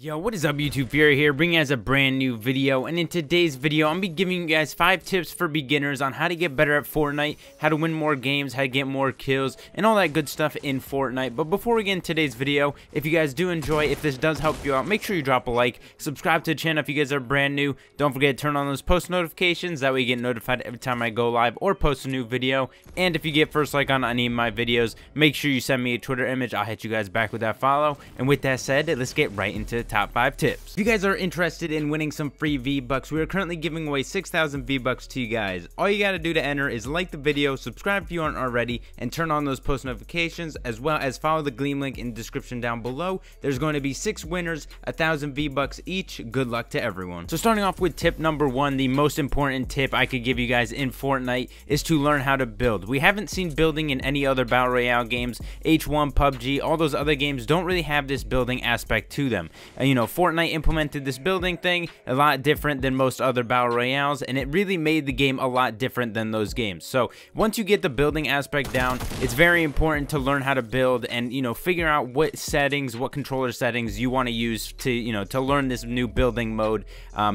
Yo, what is up YouTube? Fury here, bringing you guys a brand new video, and in today's video, I'm gonna be giving you guys 5 tips for beginners on how to get better at Fortnite, how to win more games, how to get more kills, and all that good stuff in Fortnite. But before we get into today's video, if you guys do enjoy, if this does help you out, make sure you drop a like, subscribe to the channel if you guys are brand new, don't forget to turn on those post notifications, that way you get notified every time I go live or post a new video. And if you get first like on any of my videos, make sure you send me a Twitter image, I'll hit you guys back with that follow. And with that said, let's get right into top 5 tips. If you guys are interested in winning some free V-Bucks, we are currently giving away 6,000 V-Bucks to you guys. All you gotta do to enter is like the video, subscribe if you aren't already, and turn on those post notifications, as well as follow the Gleam link in the description down below. There's going to be 6 winners, 1,000 V-Bucks each. Good luck to everyone. So starting off with tip number 1, the most important tip I could give you guys in Fortnite is to learn how to build. We haven't seen building in any other Battle Royale games. H1, PUBG, all those other games don't really have this building aspect to them. You know, Fortnite implemented this building thing a lot different than most other Battle Royales, and it really made the game a lot different than those games. So once you get the building aspect down, it's very important to learn how to build and, you know, figure out what settings, what controller settings you want to use to, you know, to learn this new building mode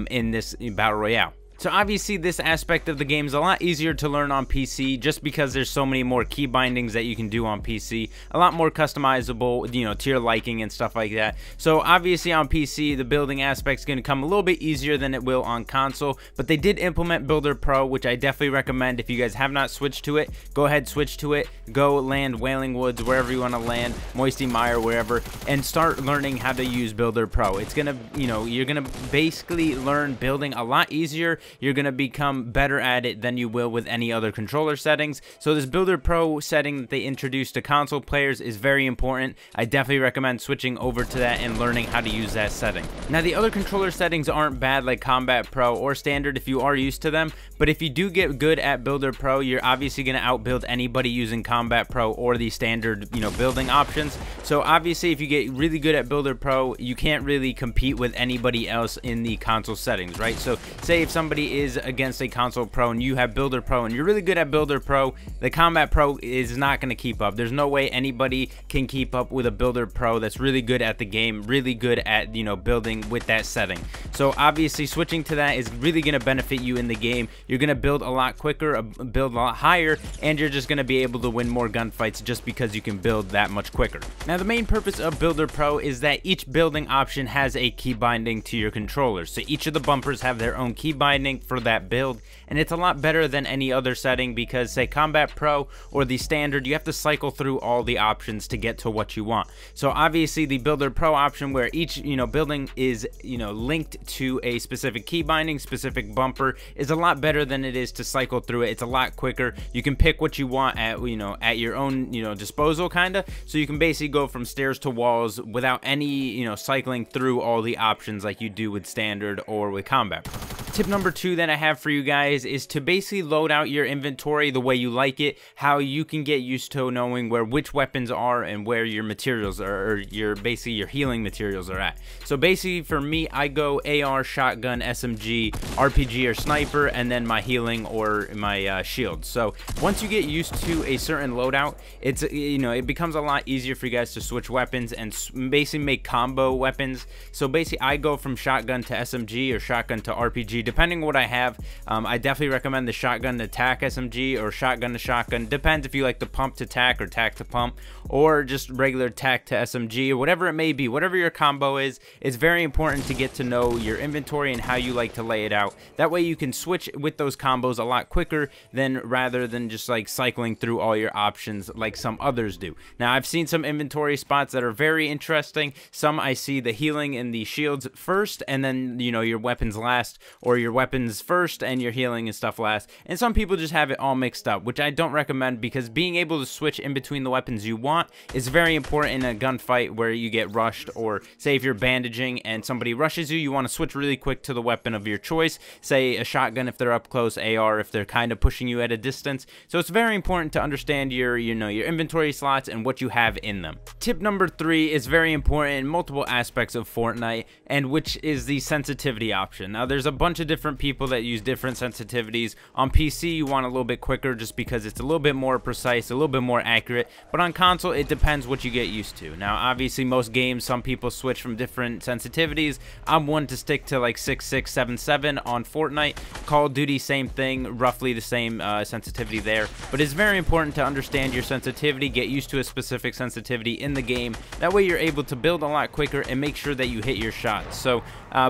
in this Battle Royale. So obviously this aspect of the game is a lot easier to learn on PC just because there's so many more key bindings that you can do on PC, a lot more customizable, you know, to your liking and stuff like that. So obviously on PC the building aspect is going to come a little bit easier than it will on console, but they did implement Builder Pro, which I definitely recommend. If you guys have not switched to it, go ahead, switch to it, go land Wailing Woods, wherever you want to land, Moisty Mire, wherever, and start learning how to use Builder Pro. It's gonna, you know, you're gonna basically learn building a lot easier. You're going to become better at it than you will with any other controller settings. So this Builder Pro setting that they introduced to console players is very important. I definitely recommend switching over to that and learning how to use that setting. Now the other controller settings aren't bad, like Combat Pro or Standard if you are used to them, but if you do get good at Builder Pro, you're obviously going to outbuild anybody using Combat Pro or the standard, you know, building options. So obviously if you get really good at Builder Pro, you can't really compete with anybody else in the console settings, right? So say if somebody is against a console pro and you have Builder Pro and you're really good at Builder Pro, the Combat Pro is not going to keep up. There's no way anybody can keep up with a Builder Pro that's really good at the game, really good at, you know, building with that setting. So obviously switching to that is really going to benefit you in the game. You're going to build a lot quicker, build a lot higher, and you're just going to be able to win more gunfights just because you can build that much quicker. Now the main purpose of Builder Pro is that each building option has a key binding to your controller. So each of the bumpers have their own key binding for that build, and it's a lot better than any other setting because, say, Combat Pro or the Standard, you have to cycle through all the options to get to what you want. So obviously the Builder Pro option, where each, you know, building is, you know, linked to a specific key binding, specific bumper, is a lot better than it is to cycle through it. It's a lot quicker. You can pick what you want at, you know, at your own, you know, disposal, kind of. So you can basically go from stairs to walls without any, you know, cycling through all the options like you do with Standard or with Combat Pro. Tip number 2 that I have for you guys is to basically load out your inventory the way you like it, how you can get used to knowing where which weapons are and where your materials are, or your basically your healing materials are at. So basically for me, I go AR, shotgun, SMG, RPG or sniper, and then my healing or my shield. So once you get used to a certain loadout, it's, you know, it becomes a lot easier for you guys to switch weapons and basically make combo weapons. So basically I go from shotgun to SMG or shotgun to RPG depending on what I have. I definitely recommend the shotgun to tac SMG or shotgun to shotgun. Depends if you like the pump to tac or tac to pump, or just regular tac to SMG, or whatever it may be, whatever your combo is. It's very important to get to know your inventory and how you like to lay it out. That way you can switch with those combos a lot quicker than rather than just like cycling through all your options like some others do. Now I've seen some inventory spots that are very interesting. Some I see the healing and the shields first, and then, you know, your weapons last, or your weapons first and your healing and stuff last. And some people just have it all mixed up, which I don't recommend, because being able to switch in between the weapons you want is very important in a gunfight where you get rushed, or say if you're bandaging and somebody rushes you, you want to switch really quick to the weapon of your choice, say a shotgun if they're up close, AR if they're kind of pushing you at a distance. So it's very important to understand your, you know, your inventory slots and what you have in them. Tip number 3 is very important in multiple aspects of Fortnite, and which is the sensitivity option. Now there's a bunch of different people that use different sensitivities. On PC, you want a little bit quicker just because it's a little bit more precise, a little bit more accurate, but on console, it depends what you get used to. Now, obviously, most games, some people switch from different sensitivities. I'm one to stick to like 6677 on Fortnite. Call of Duty, same thing, roughly the same sensitivity there, but it's very important to understand your sensitivity, get used to a specific sensitivity in the game. That way you're able to build a lot quicker and make sure that you hit your shots. So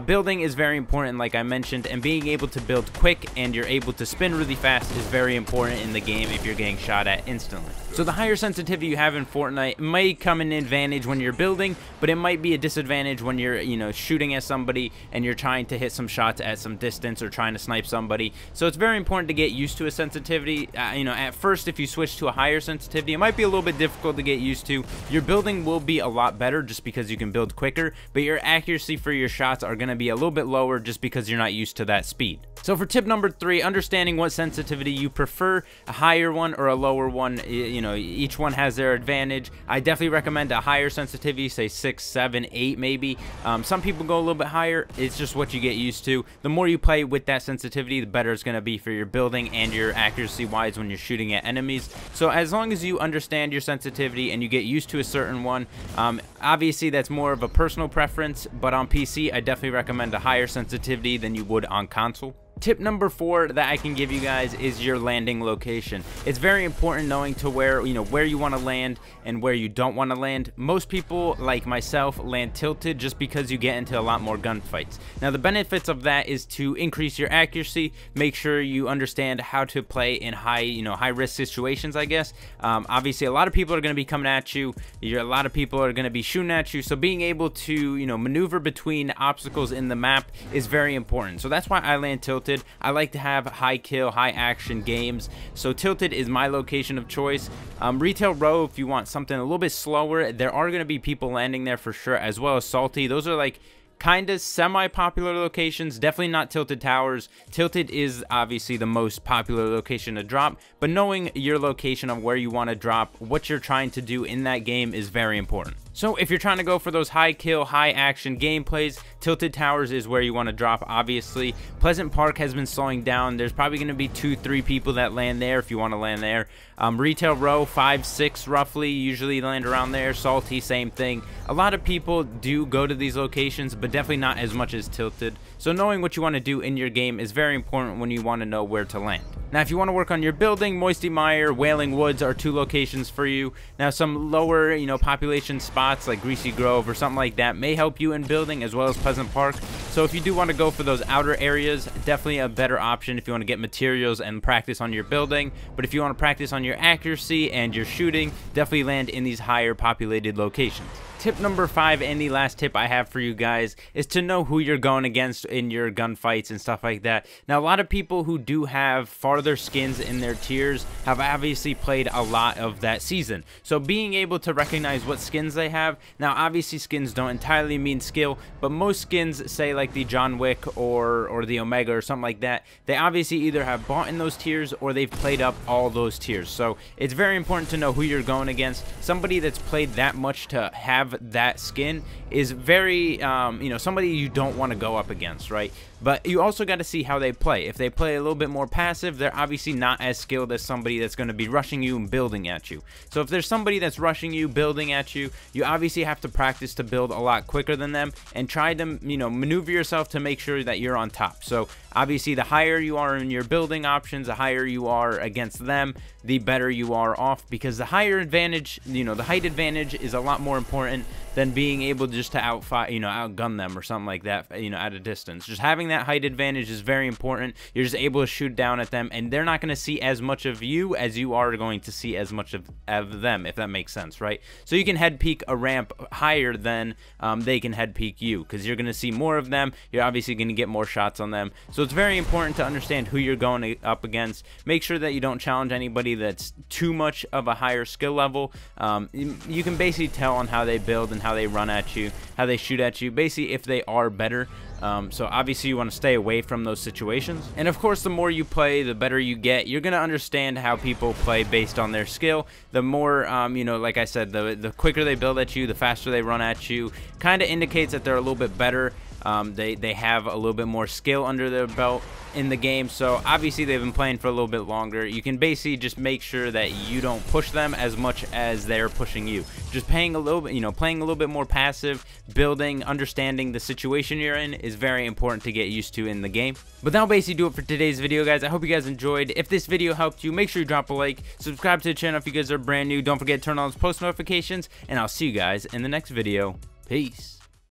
building is very important, like I mentioned, and being able to build quick and you're able to spin really fast is very important in the game if you're getting shot at instantly. So the higher sensitivity you have in Fortnite may come in advantage when you're building, but it might be a disadvantage when you're, shooting at somebody and you're trying to hit some shots at some distance or trying to snipe somebody. So it's very important to get used to a sensitivity. At first, if you switch to a higher sensitivity, it might be a little bit difficult to get used to. Your building will be a lot better just because you can build quicker, but your accuracy for your shots are going to be a little bit lower just because you're not used to that speed. So for tip number 3, understanding what sensitivity you prefer, a higher one or a lower one, each one has their advantage. I definitely recommend a higher sensitivity, say 6, 7, 8 maybe. Some people go a little bit higher. It's just what you get used to. The more you play with that sensitivity, the better it's going to be for your building and your accuracy wise when you're shooting at enemies. So as long as you understand your sensitivity and you get used to a certain one, obviously that's more of a personal preference, but on PC I definitely recommend a higher sensitivity than you would on console. Tip number 4 that I can give you guys is your landing location. It's very important knowing to where you want to land and where you don't want to land. Most people, like myself, land tilted just because you get into a lot more gunfights. Now the benefits of that is to increase your accuracy, make sure you understand how to play in high risk situations, I guess. Obviously a lot of people are going to be coming at you. A lot of people are going to be shooting at you, so being able to maneuver between obstacles in the map is very important. So that's why I land tilted. I like to have high kill, high action games, so tilted is my location of choice. Retail row, if you want something a little bit slower, there are going to be people landing there for sure, as well as salty. Those are like kind of semi-popular locations, definitely not tilted towers. Tilted is obviously the most popular location to drop, but knowing your location of where you want to drop, what you're trying to do in that game is very important. So if you're trying to go for those high kill, high action gameplays, tilted towers is where you want to drop, obviously. Pleasant Park has been slowing down. There's probably going to be 2-3 people that land there if you want to land there. Retail row, 5-6 roughly, usually land around there. Salty, same thing. A lot of people do go to these locations, but definitely not as much as tilted. So knowing what you want to do in your game is very important when you want to know where to land. Now if you want to work on your building, Moisty Mire, Wailing Woods are 2 locations for you. Now some lower population spots like Greasy Grove or something like that may help you in building, as well as Pleasant Park. So if you do want to go for those outer areas, definitely a better option if you want to get materials and practice on your building. But if you want to practice on your accuracy and your shooting, definitely land in these higher populated locations. Tip number 5, and the last tip I have for you guys, is to know who you're going against in your gunfights and stuff like that. Now, a lot of people who do have farther skins in their tiers have obviously played a lot of that season. So being able to recognize what skins they have, now obviously skins don't entirely mean skill, but most skins, say like the John Wick or the Omega or something like that, they obviously either have bought in those tiers or they've played up all those tiers. So it's very important to know who you're going against. Somebody that's played that much to have that skin is very somebody you don't want to go up against, right? But you also got to see how they play. If they play a little bit more passive, they're obviously not as skilled as somebody that's going to be rushing you and building at you. So if there's somebody that's rushing you, building at you, you obviously have to practice to build a lot quicker than them and try to maneuver yourself to make sure that you're on top. So obviously the higher you are in your building options, the higher you are against them, the better you are off, because the higher advantage, the height advantage is a lot more important than being able just to outgun them or something like that, at a distance. Just having that height advantage is very important. You're just able to shoot down at them, and they're not going to see as much of you as you are going to see as much of them, if that makes sense, right? So you can head peek a ramp higher than they can head peek you, because you're going to see more of them. You're obviously going to get more shots on them. So it's very important to understand who you're going up against. Make sure that you don't challenge anybody that's too much of a higher skill level. You can basically tell on how they build and how they run at you, how they shoot at you, basically if they are better. So obviously you want to stay away from those situations. And of course, the more you play, the better you get. You're going to understand how people play based on their skill. The more, like I said, the quicker they build at you, the faster they run at you, kind of indicates that they're a little bit better. They have a little bit more skill under their belt in the game, so obviously they've been playing for a little bit longer. You can basically just make sure that you don't push them as much as they're pushing you. Just playing a little bit, playing a little bit more passive, building, understanding the situation you're in is very important to get used to in the game. But that'll basically do it for today's video, guys. I hope you guys enjoyed. If this video helped you, make sure you drop a like, subscribe to the channel if you guys are brand new. Don't forget to turn on those post notifications, and I'll see you guys in the next video. Peace.